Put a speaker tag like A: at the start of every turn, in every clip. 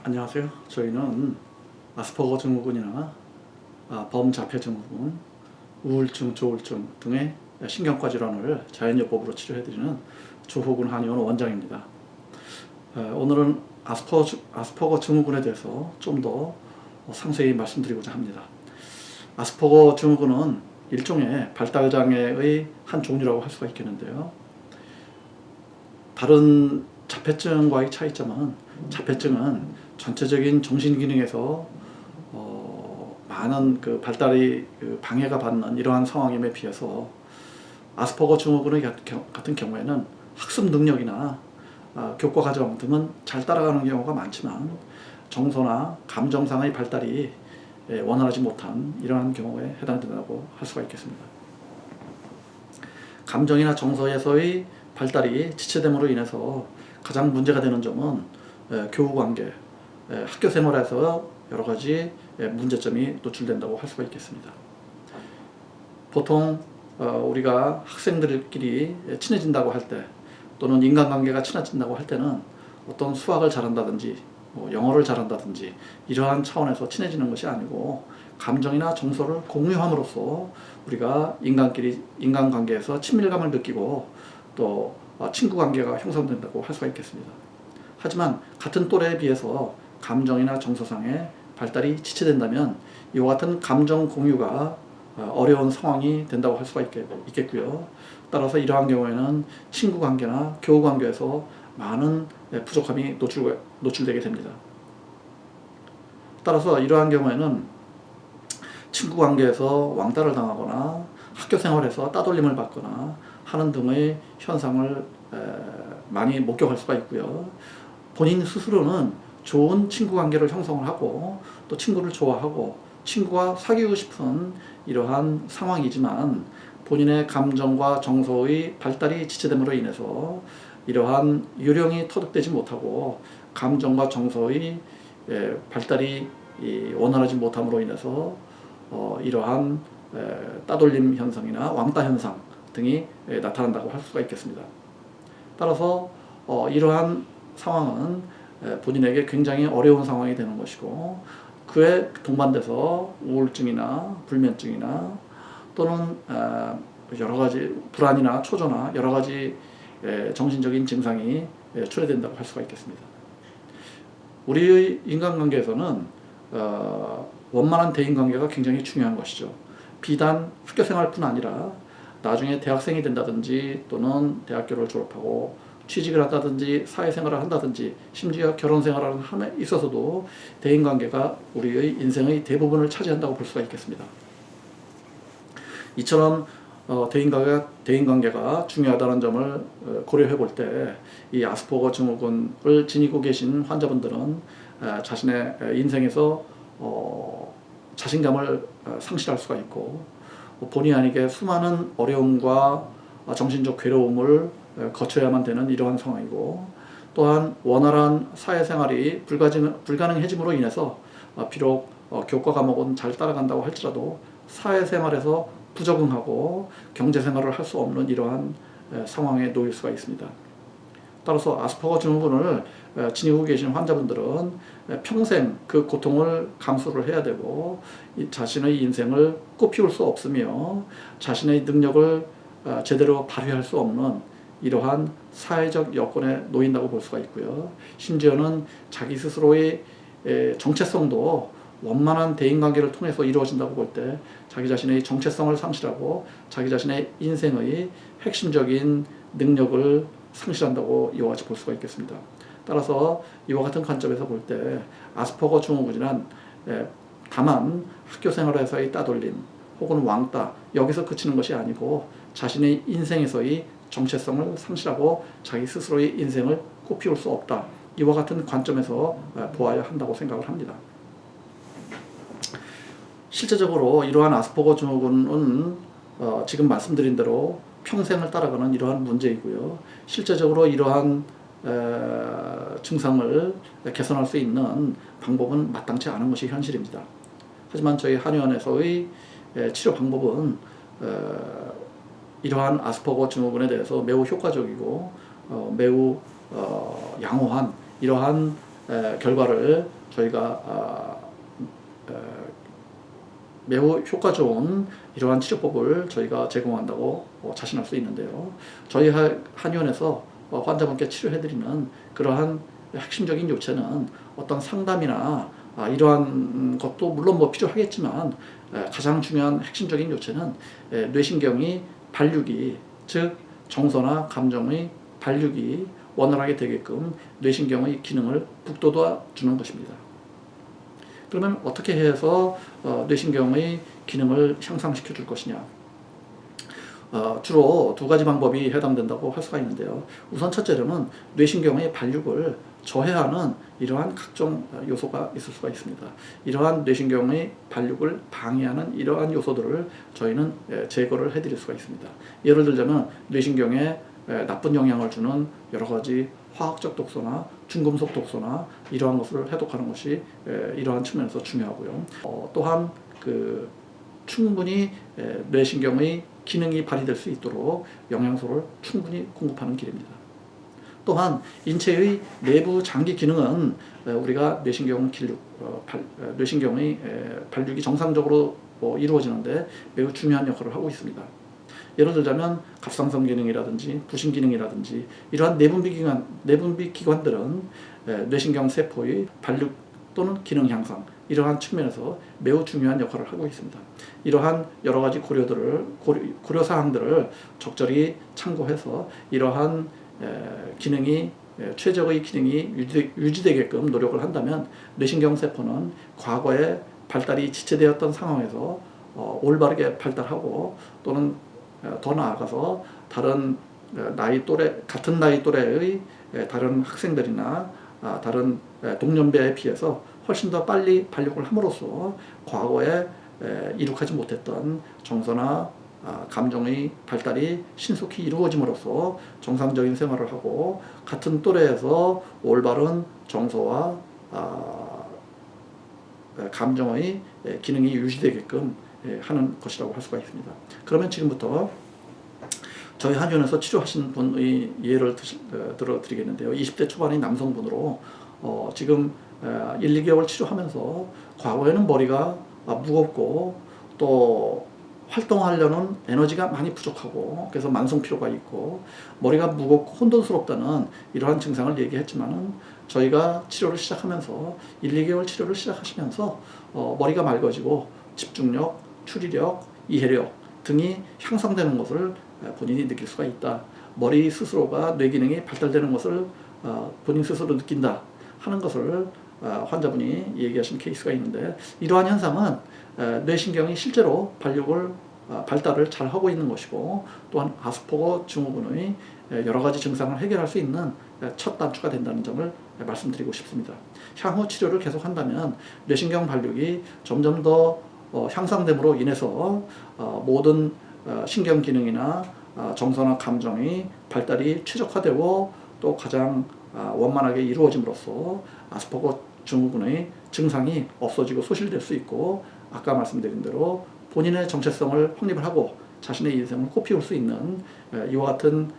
A: 안녕하세요. 저희는 아스퍼거 증후군이나 범자폐 증후군, 우울증, 조울증 등의 신경과 질환을 자연요법으로 치료해드리는 조호근 한의원 원장입니다. 오늘은 아스퍼거 증후군에 대해서 좀 더 상세히 말씀드리고자 합니다. 아스퍼거 증후군은 일종의 발달장애의 한 종류라고 할 수가 있겠는데요. 다른 자폐증과의 차이점은 자폐증은 전체적인 정신기능에서 많은 발달이 방해가 받는 이러한 상황임에 비해서 아스퍼거 증후군 같은 경우에는 학습 능력이나 교과 과정 등은 잘 따라가는 경우가 많지만 정서나 감정상의 발달이 원활하지 못한 이러한 경우에 해당된다고 할 수가 있겠습니다. 감정이나 정서에서의 발달이 지체됨으로 인해서 가장 문제가 되는 점은 교우관계, 학교 생활에서 여러 가지 문제점이 노출된다고 할 수가 있겠습니다. 보통 우리가 학생들끼리 친해진다고 할 때 또는 인간관계가 친해진다고 할 때는 어떤 수학을 잘한다든지 영어를 잘한다든지 이러한 차원에서 친해지는 것이 아니고 감정이나 정서를 공유함으로써 우리가 인간관계에서 친밀감을 느끼고 또 친구관계가 형성된다고 할 수가 있겠습니다. 하지만 같은 또래에 비해서 감정이나 정서상의 발달이 지체된다면 이와 같은 감정 공유가 어려운 상황이 된다고 할 수가 있겠고요. 따라서 이러한 경우에는 친구관계나 교우관계에서 많은 부족함이 노출되게 됩니다. 따라서 이러한 경우에는 친구관계에서 왕따를 당하거나 학교 생활에서 따돌림을 받거나 하는 등의 현상을 많이 목격할 수가 있고요. 본인 스스로는 좋은 친구관계를 형성을 하고 또 친구를 좋아하고 친구와 사귀고 싶은 이러한 상황이지만 본인의 감정과 정서의 발달이 지체됨으로 인해서 이러한 요령이 터득되지 못하고 감정과 정서의 발달이 원활하지 못함으로 인해서 이러한 따돌림 현상이나 왕따 현상 등이 나타난다고 할 수가 있겠습니다. 따라서 이러한 상황은 본인에게 굉장히 어려운 상황이 되는 것이고 그에 동반돼서 우울증이나 불면증이나 또는 여러 가지 불안이나 초조나 여러 가지 정신적인 증상이 초래된다고 할 수가 있겠습니다. 우리의 인간관계에서는 원만한 대인관계가 굉장히 중요한 것이죠. 비단 학교생활뿐 아니라 나중에 대학생이 된다든지 또는 대학교를 졸업하고 취직을 한다든지 사회생활을 한다든지 심지어 결혼생활을 함에 있어서도 대인관계가 우리의 인생의 대부분을 차지한다고 볼 수가 있겠습니다. 이처럼 대인관계가 중요하다는 점을 고려해 볼 때 이 아스퍼거 증후군을 지니고 계신 환자분들은 자신의 인생에서 자신감을 상실할 수가 있고 본의 아니게 수많은 어려움과 정신적 괴로움을 거쳐야만 되는 이러한 상황이고 또한 원활한 사회생활이 불가능해짐으로 인해서 비록 교과 과목은 잘 따라간다고 할지라도 사회생활에서 부적응하고 경제생활을 할 수 없는 이러한 상황에 놓일 수가 있습니다. 따라서 아스퍼거 증후군을 지니고 계신 환자분들은 평생 그 고통을 감수를 해야 되고 자신의 인생을 꽃피울 수 없으며 자신의 능력을 제대로 발휘할 수 없는 이러한 사회적 여건에 놓인다고 볼 수가 있고요. 심지어는 자기 스스로의 정체성도 원만한 대인관계를 통해서 이루어진다고 볼 때 자기 자신의 정체성을 상실하고 자기 자신의 인생의 핵심적인 능력을 상실한다고 이와 같이 볼 수가 있겠습니다. 따라서 이와 같은 관점에서 볼 때 아스퍼거 증후군이란 다만 학교 생활에서의 따돌림 혹은 왕따 여기서 그치는 것이 아니고 자신의 인생에서의 정체성을 상실하고 자기 스스로의 인생을 꽃피울 수 없다. 이와 같은 관점에서 보아야 한다고 생각을 합니다. 실제적으로 이러한 아스퍼거 증후군은 지금 말씀드린 대로 평생을 따라가는 이러한 문제이고요. 실제적으로 이러한 증상을 개선할 수 있는 방법은 마땅치 않은 것이 현실입니다. 하지만 저희 한의원에서의 치료 방법은 이러한 아스퍼거 증후군에 대해서 매우 효과적이고 매우 양호한 이러한 결과를 저희가 매우 효과 좋은 이러한 치료법을 저희가 제공한다고 자신할 수 있는데요. 저희 한의원에서 환자분께 치료해드리는 그러한 핵심적인 요체는 어떤 상담이나 이러한 것도 물론 뭐 필요하겠지만 가장 중요한 핵심적인 요체는 뇌신경이 발육이, 즉 정서나 감정의 발육이 원활하게 되게끔 뇌신경의 기능을 북돋아 주는 것입니다. 그러면 어떻게 해서 뇌신경의 기능을 향상시켜 줄 것이냐? 주로 두 가지 방법이 해당된다고 할 수가 있는데요. 우선 첫째로는 뇌신경의 발육을 저해하는 이러한 각종 요소가 있을 수가 있습니다. 이러한 뇌신경의 발육을 방해하는 이러한 요소들을 저희는 제거를 해드릴 수가 있습니다. 예를 들자면 뇌신경에 나쁜 영향을 주는 여러 가지 화학적 독소나 중금속 독소나 이러한 것을 해독하는 것이 이러한 측면에서 중요하고요. 또한 충분히 뇌신경의 기능이 발휘될 수 있도록 영양소를 충분히 공급하는 길입니다. 또한 인체의 내부 장기 기능은 우리가 뇌신경의 발육이 정상적으로 이루어지는데 매우 중요한 역할을 하고 있습니다. 예를 들자면 갑상선 기능이라든지 부신 기능이라든지 이러한 내분비 기관들은 뇌신경 세포의 발육 또는 기능 향상 이러한 측면에서 매우 중요한 역할을 하고 있습니다. 이러한 여러 가지 고려 사항들을 적절히 참고해서 이러한 최적의 기능이 유지되게끔 노력을 한다면 뇌신경 세포는 과거에 발달이 지체되었던 상황에서 올바르게 발달하고 또는 더 나아가서 다른 같은 나이 또래의 다른 학생들이나 다른 동년배에 비해서 훨씬 더 빨리 발육을 함으로써 과거에 이룩하지 못했던 정서나 감정의 발달이 신속히 이루어짐으로써 정상적인 생활을 하고 같은 또래에서 올바른 정서와 감정의 기능이 유지되게끔 하는 것이라고 할 수가 있습니다. 그러면 지금부터 저희 한의원에서 치료하신 분의 예를 들어드리겠는데요. 20대 초반의 남성분으로 지금 1, 2개월 치료하면서 과거에는 머리가 무겁고 또 활동하려는 에너지가 많이 부족하고 그래서 만성 피로가 있고 머리가 무겁고 혼돈스럽다는 이러한 증상을 얘기했지만은 저희가 치료를 시작하면서 1, 2개월 치료를 시작하시면서 머리가 맑아지고 집중력, 추리력, 이해력 등이 향상되는 것을 본인이 느낄 수가 있다. 머리 스스로가 뇌 기능이 발달되는 것을 본인 스스로 느낀다 하는 것을 환자분이 얘기하신 케이스가 있는데 이러한 현상은 뇌신경이 실제로 발달을 잘 하고 있는 것이고 또한 아스퍼거 증후군의 여러 가지 증상을 해결할 수 있는 첫 단추가 된다는 점을 말씀드리고 싶습니다. 향후 치료를 계속한다면 뇌신경 발육이 점점 더 향상됨으로 인해서 모든 신경 기능이나 정서나 감정이 발달이 최적화되고 또 가장 원만하게 이루어짐으로써 아스퍼거 증후군의 증상이 없어지고 소실될 수 있고 아까 말씀드린 대로 본인의 정체성을 확립을 하고 자신의 인생을 꽃피울 수 있는 이와 같은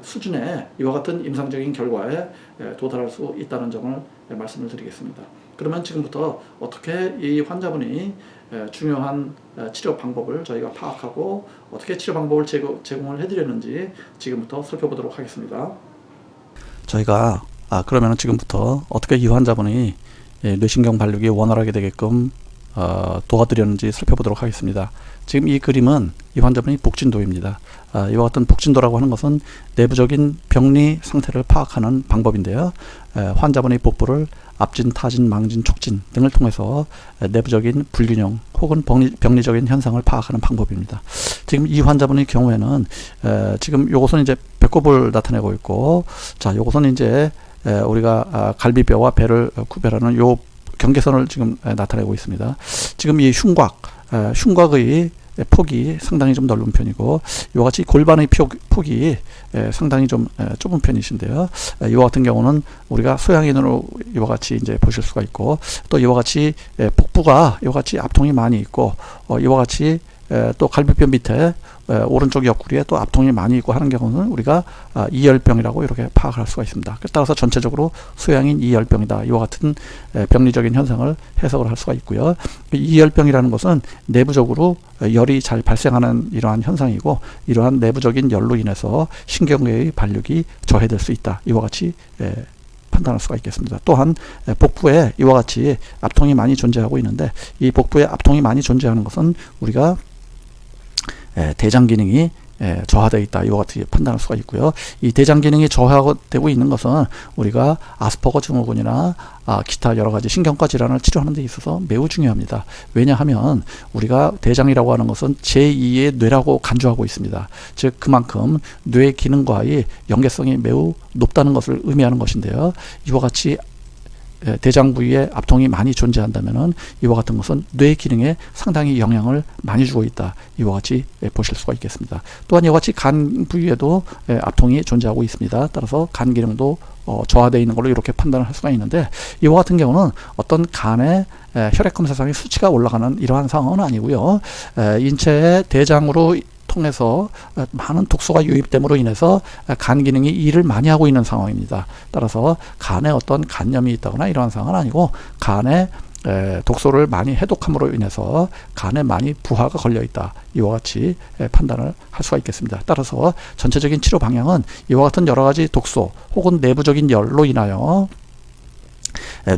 A: 수준의 이와 같은 임상적인 결과에 도달할 수 있다는 점을 말씀을 드리겠습니다. 그러면 지금부터 어떻게 이 환자분이 중요한 치료 방법을 저희가 파악하고 어떻게 치료 방법을 제공을 해드렸는지 지금부터 살펴보도록 하겠습니다. 저희가 그러면 지금부터 어떻게 이 환자분이 뇌신경 발육이 원활하게 되게끔 도와드렸는지 살펴보도록 하겠습니다. 지금 이 그림은 이 환자분이 복진도입니다. 이와 같은 복진도라고 하는 것은 내부적인 병리 상태를 파악하는 방법인데요. 환자분의 복부를 압진, 타진, 망진, 촉진 등을 통해서 내부적인 불균형 혹은 병리적인 현상을 파악하는 방법입니다. 지금 이 환자분의 경우에는 지금 요것은 이제 배꼽을 나타내고 있고, 자, 요것은 이제 우리가 갈비뼈와 배를 구별하는 요 경계선을 지금 나타내고 있습니다. 지금 이 흉곽의 폭이 상당히 좀 넓은 편이고, 이와 같이 골반의 폭이 상당히 좀 좁은 편이신데요. 이와 같은 경우는 우리가 소양인으로 이와 같이 이제 보실 수가 있고, 또 이와 같이 복부가 이와 같이 압통이 많이 있고, 이와 같이 또 갈비뼈 밑에 오른쪽 옆구리에 또 압통이 많이 있고 하는 경우는 우리가 이열병이라고 이렇게 파악할 수가 있습니다. 따라서 전체적으로 소양인 이열병이다. 이와 같은 병리적인 현상을 해석을 할 수가 있고요. 이열병이라는 것은 내부적으로 열이 잘 발생하는 이러한 현상이고, 이러한 내부적인 열로 인해서 신경계의 발육이 저해될 수 있다. 이와 같이 판단할 수가 있겠습니다. 또한 복부에 이와 같이 압통이 많이 존재하고 있는데, 이 복부에 압통이 많이 존재하는 것은 우리가 대장 기능이 저하되어 있다. 이와 같이 판단할 수가 있고요. 이 대장 기능이 저하되고 있는 것은 우리가 아스퍼거 증후군이나 기타 여러 가지 신경과 질환을 치료하는 데 있어서 매우 중요합니다. 왜냐하면 우리가 대장이라고 하는 것은 제2의 뇌라고 간주하고 있습니다. 즉 그만큼 뇌 기능과의 연계성이 매우 높다는 것을 의미하는 것인데요. 이와 같이 대장 부위에 압통이 많이 존재한다면은 이와 같은 것은 뇌 기능에 상당히 영향을 많이 주고 있다. 이와 같이 보실 수가 있겠습니다. 또한 이와 같이 간 부위에도 압통이 존재하고 있습니다. 따라서 간 기능도 저하되어 있는 걸로 이렇게 판단을 할 수가 있는데, 이와 같은 경우는 어떤 간의 혈액 검사상의 수치가 올라가는 이러한 상황은 아니고요. 인체의 대장으로 통해서 많은 독소가 유입됨으로 인해서 간 기능이 일을 많이 하고 있는 상황입니다. 따라서 간에 어떤 간염이 있다거나 이러한 상황은 아니고, 간에 독소를 많이 해독함으로 인해서 간에 많이 부하가 걸려 있다. 이와 같이 판단을 할 수가 있겠습니다. 따라서 전체적인 치료 방향은 이와 같은 여러 가지 독소 혹은 내부적인 열로 인하여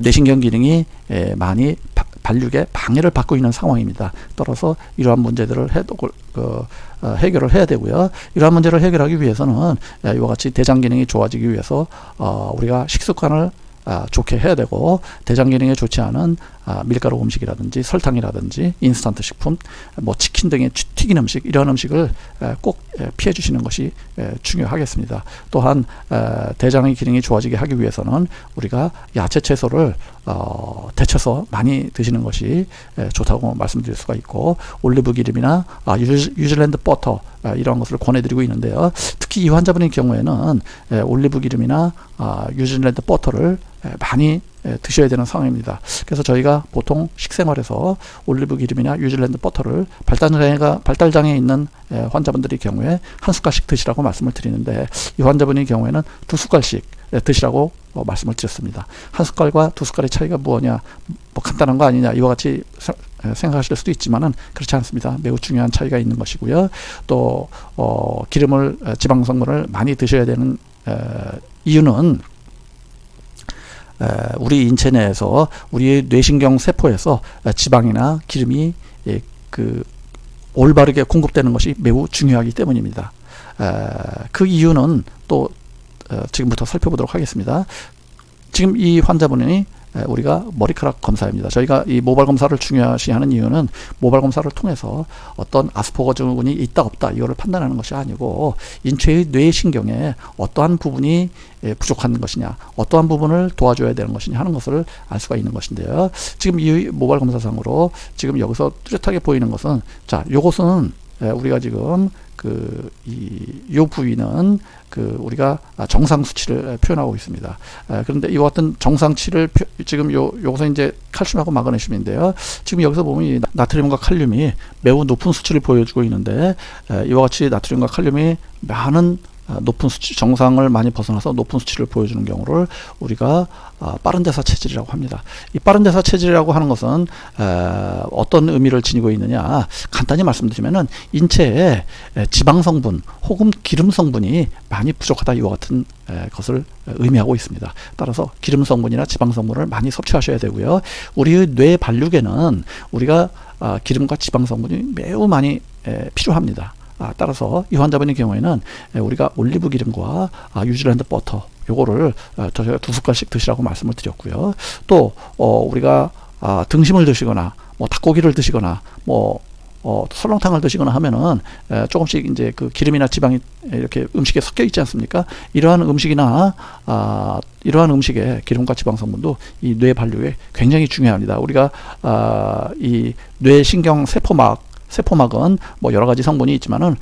A: 뇌신경 기능이 많이 발육에 방해를 받고 있는 상황입니다. 따라서 이러한 문제들을 해결을 해야 되고요. 이러한 문제를 해결하기 위해서는 이와 같이 대장 기능이 좋아지기 위해서 우리가 식습관을 좋게 해야 되고, 대장 기능에 좋지 않은 밀가루 음식이라든지 설탕이라든지 인스턴트 식품, 뭐 치킨 등의 튀긴 음식, 이런 음식을 꼭 피해 주시는 것이 중요하겠습니다. 또한 대장의 기능이 좋아지게 하기 위해서는 우리가 야채 채소를 데쳐서 많이 드시는 것이 좋다고 말씀드릴 수가 있고, 올리브 기름이나 뉴질랜드 버터 이런 것을 권해드리고 있는데요. 특히 이 환자분의 경우에는 올리브 기름이나 뉴질랜드 버터를 많이 드셔야 되는 상황입니다. 그래서 저희가 보통 식생활에서 올리브 기름이나 뉴질랜드 버터를 발달장애가 있는 환자분들의 경우에 한 숟갈씩 드시라고 말씀을 드리는데, 이 환자분의 경우에는 두 숟갈씩 드시라고 말씀을 드렸습니다. 한 숟갈과 두 숟갈의 차이가 뭐냐, 뭐 간단한 거 아니냐, 이와 같이 생각하실 수도 있지만은 그렇지 않습니다. 매우 중요한 차이가 있는 것이고요. 또 기름을, 지방 성분을 많이 드셔야 되는 이유는 우리 인체 내에서 우리의 뇌신경 세포에서 지방이나 기름이 올바르게 공급되는 것이 매우 중요하기 때문입니다. 그 이유는 또 지금부터 살펴보도록 하겠습니다. 지금 이 환자분이 우리가 머리카락 검사입니다. 저희가 이 모발 검사를 중요시하는 이유는 모발 검사를 통해서 어떤 아스퍼거 증후군이 있다 없다 이거를 판단하는 것이 아니고, 인체의 뇌신경에 어떠한 부분이 부족한 것이냐, 어떠한 부분을 도와줘야 되는 것이냐 하는 것을 알 수가 있는 것인데요. 지금 이 모발 검사상으로 지금 여기서 뚜렷하게 보이는 것은, 자, 요것은 우리가 지금 요 부위는 우리가 정상 수치를 표현하고 있습니다. 그런데 이와 같은 정상치를 지금 요것은 이제 칼슘하고 마그네슘인데요. 지금 여기서 보면 이 나트륨과 칼륨이 매우 높은 수치를 보여주고 있는데, 이와 같이 나트륨과 칼륨이 많은 높은 수치, 정상을 많이 벗어나서 높은 수치를 보여주는 경우를 우리가 빠른 대사 체질이라고 합니다. 이 빠른 대사 체질이라고 하는 것은 어떤 의미를 지니고 있느냐, 간단히 말씀드리면은 인체에 지방 성분 혹은 기름 성분이 많이 부족하다, 이와 같은 것을 의미하고 있습니다. 따라서 기름 성분이나 지방 성분을 많이 섭취하셔야 되고요. 우리의 뇌 발육에는 우리가 기름과 지방 성분이 매우 많이 필요합니다. 따라서 이 환자분의 경우에는 우리가 올리브 기름과 뉴질랜드 버터 요거를 저희가 두 숟갈씩 드시라고 말씀을 드렸고요. 또 우리가 등심을 드시거나 뭐 닭고기를 드시거나 뭐 설렁탕을 드시거나 하면은 조금씩 이제 그 기름이나 지방이 이렇게 음식에 섞여 있지 않습니까? 이러한 음식이나 이러한 음식의 기름과 지방 성분도 이 뇌 발육에 굉장히 중요합니다. 우리가 이 뇌신경 세포막은 뭐 여러 가지 성분이 있지만은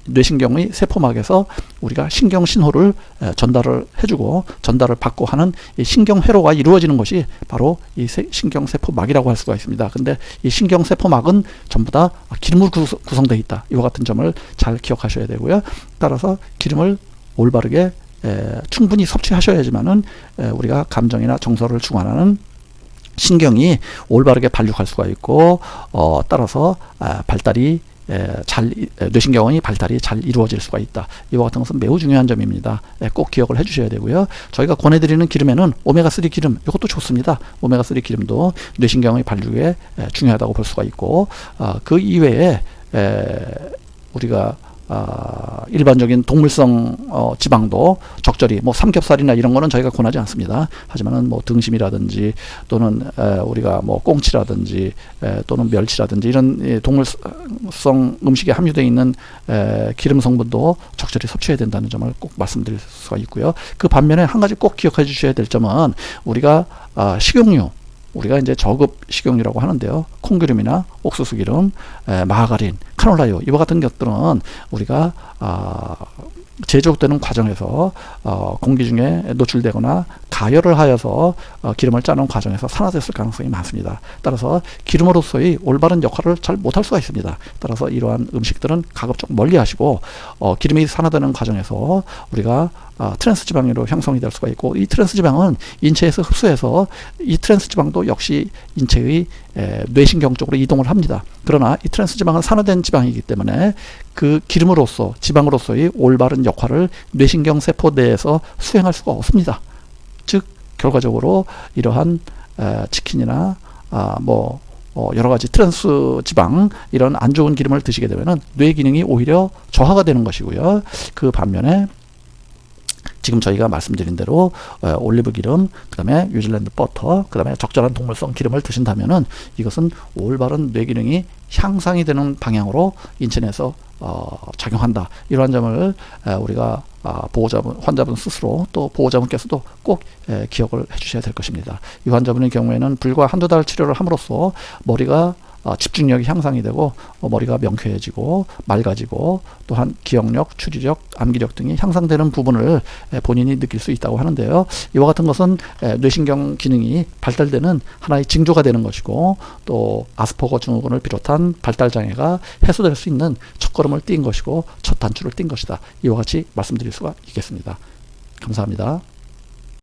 A: 뇌신경의 세포막에서 우리가 신경 신호를 전달을 해주고 전달을 받고 하는 이 신경 회로가 이루어지는 것이 바로 이 신경 세포막이라고 할 수가 있습니다. 근데 이 신경 세포막은 전부 다 기름으로 구성되어 있다. 이와 같은 점을 잘 기억하셔야 되고요. 따라서 기름을 올바르게 충분히 섭취하셔야지만은 우리가 감정이나 정서를 주관하는 신경이 올바르게 발육할 수가 있고 따라서 발달이 뇌신경의 발달이 잘 이루어질 수가 있다. 이와 같은 것은 매우 중요한 점입니다. 꼭 기억을 해주셔야 되고요. 저희가 권해드리는 기름에는 오메가3 기름 이것도 좋습니다. 오메가3 기름도 뇌신경의 발육에 중요하다고 볼 수가 있고 그 이외에 우리가 일반적인 동물성 지방도 적절히 뭐 삼겹살이나 이런 거는 저희가 권하지 않습니다. 하지만은 뭐 등심이라든지 또는 우리가 뭐 꽁치라든지 또는 멸치라든지 이런 동물성 음식에 함유되어 있는 기름 성분도 적절히 섭취해야 된다는 점을 꼭 말씀드릴 수가 있고요. 그 반면에 한 가지 꼭 기억해 주셔야 될 점은 우리가 식용유 우리가 이제 저급 식용유라고 하는데요. 콩기름이나 옥수수 기름, 마가린, 카놀라유 이와 같은 것들은 우리가 제조되는 과정에서 공기 중에 노출되거나 가열을 하여서 기름을 짜는 과정에서 산화됐을 가능성이 많습니다. 따라서 기름으로서의 올바른 역할을 잘 못할 수가 있습니다. 따라서 이러한 음식들은 가급적 멀리 하시고 기름이 산화되는 과정에서 우리가 트랜스 지방으로 형성이 될 수가 있고 이 트랜스 지방은 인체에서 흡수해서 이 트랜스 지방도 역시 인체의 뇌신경 쪽으로 이동을 합니다. 그러나 이 트랜스 지방은 산화된 지방이기 때문에 그 기름으로서 지방으로서의 올바른 역할을 뇌신경 세포 내에서 수행할 수가 없습니다. 즉 결과적으로 이러한 치킨이나 여러 가지 트랜스 지방 이런 안 좋은 기름을 드시게 되면은 뇌 기능이 오히려 저하가 되는 것이고요. 그 반면에 지금 저희가 말씀드린 대로 올리브 기름, 그 다음에 뉴질랜드 버터, 그 다음에 적절한 동물성 기름을 드신다면은 이것은 올바른 뇌 기능이 향상이 되는 방향으로 인체 내에서 작용한다. 이러한 점을 우리가 보호자분, 환자분 스스로 또 보호자분께서도 꼭 기억을 해주셔야 될 것입니다. 이 환자분의 경우에는 불과 한두 달 치료를 함으로써 머리가 집중력이 향상이 되고 머리가 명쾌해지고 맑아지고 또한 기억력, 추리력, 암기력 등이 향상되는 부분을 본인이 느낄 수 있다고 하는데요. 이와 같은 것은 뇌신경 기능이 발달되는 하나의 징조가 되는 것이고 또 아스퍼거 증후군을 비롯한 발달 장애가 해소될 수 있는 첫걸음을 띈 것이고 첫 단추를 띈 것이다. 이와 같이 말씀드릴 수가 있겠습니다. 감사합니다.